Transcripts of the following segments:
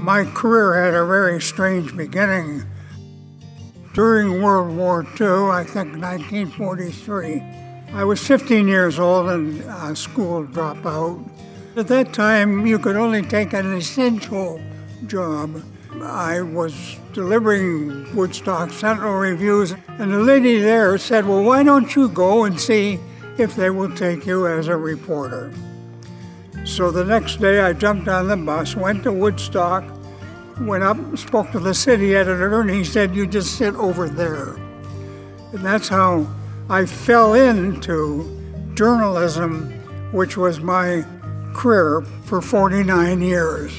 My career had a very strange beginning. During World War II, I think 1943, I was 15 years old and a school dropout. At that time, you could only take an essential job. I was delivering Woodstock Sentinel reviews, and the lady there said, well, why don't you go and see if they will take you as a reporter? So the next day I jumped on the bus, went to Woodstock, went up, spoke to the city editor, and he said, you just sit over there. And that's how I fell into journalism, which was my career for 49 years.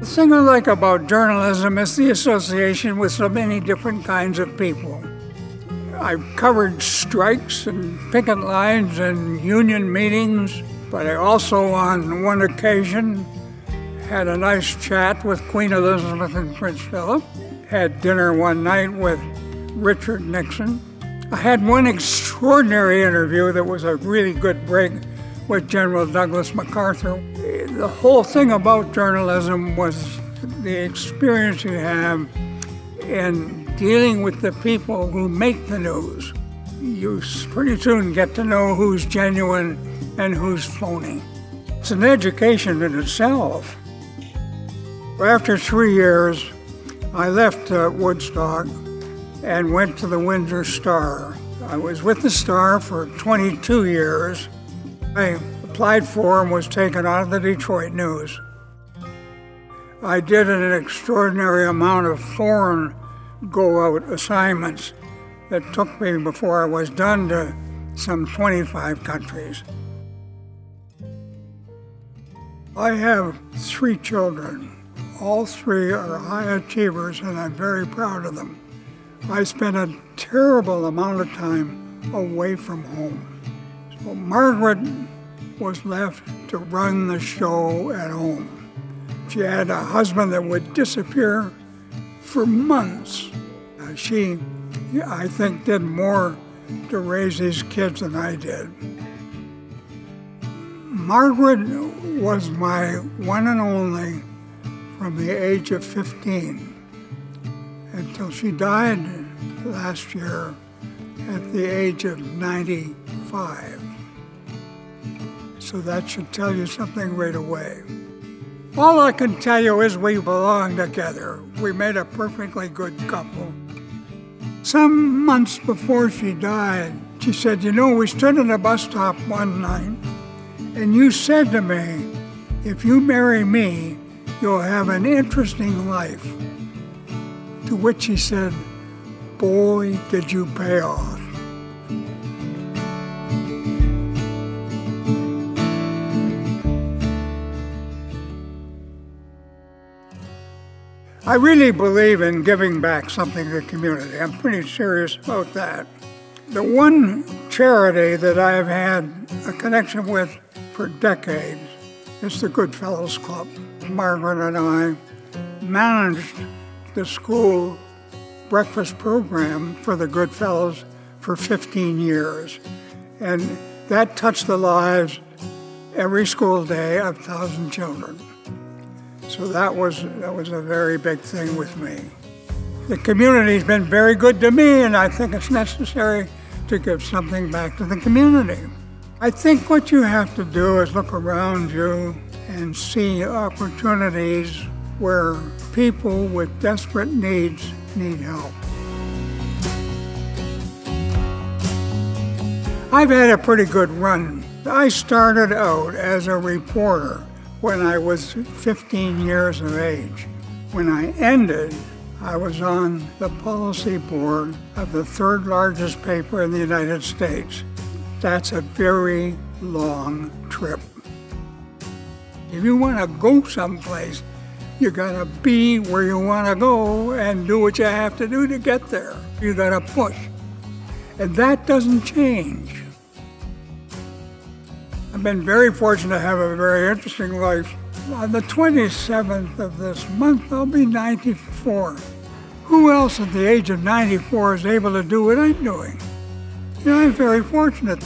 The thing I like about journalism is the association with so many different kinds of people. I've covered strikes and picket lines and union meetings, but I also, on one occasion, had a nice chat with Queen Elizabeth and Prince Philip, had dinner one night with Richard Nixon. I had one extraordinary interview that was a really good break with General Douglas MacArthur. The whole thing about journalism was the experience you have in dealing with the people who make the news. You pretty soon get to know who's genuine and who's phony. It's an education in itself. After 3 years, I left Woodstock and went to the Windsor Star. I was with the Star for 22 years. I applied for and was taken out of the Detroit News. I did an extraordinary amount of foreign go-out assignments that took me, before I was done, to some 25 countries. I have 3 children. All 3 are high achievers, and I'm very proud of them. I spent a terrible amount of time away from home. So Margaret was left to run the show at home. She had a husband that would disappear for months. She, I think, did more to raise these kids than I did. Margaret was my one and only from the age of 15 until she died last year at the age of 95. So that should tell you something right away. All I can tell you is we belong together. We made a perfectly good couple. Some months before she died, she said, you know, we stood at a bus stop one night, and you said to me, if you marry me, you'll have an interesting life. To which he said, boy, did you pay off. I really believe in giving back something to the community. I'm pretty serious about that. The one charity that I've had a connection with for decades is the Goodfellows Club. Margaret and I managed the school breakfast program for the Goodfellows for 15 years. And that touched the lives every school day of 1,000 children. So that was a very big thing with me. The community's been very good to me, and I think it's necessary to give something back to the community. I think what you have to do is look around you and see opportunities where people with desperate needs need help. I've had a pretty good run. I started out as a reporter when I was 15 years of age. When I ended, I was on the policy board of the 3rd largest paper in the United States. That's a very long trip. If you want to go someplace, you gotta be where you want to go and do what you have to do to get there. You gotta push. And that doesn't change. I've been very fortunate to have a very interesting life. On the 27th of this month, I'll be 94. Who else at the age of 94 is able to do what I'm doing? You know, I'm very fortunate.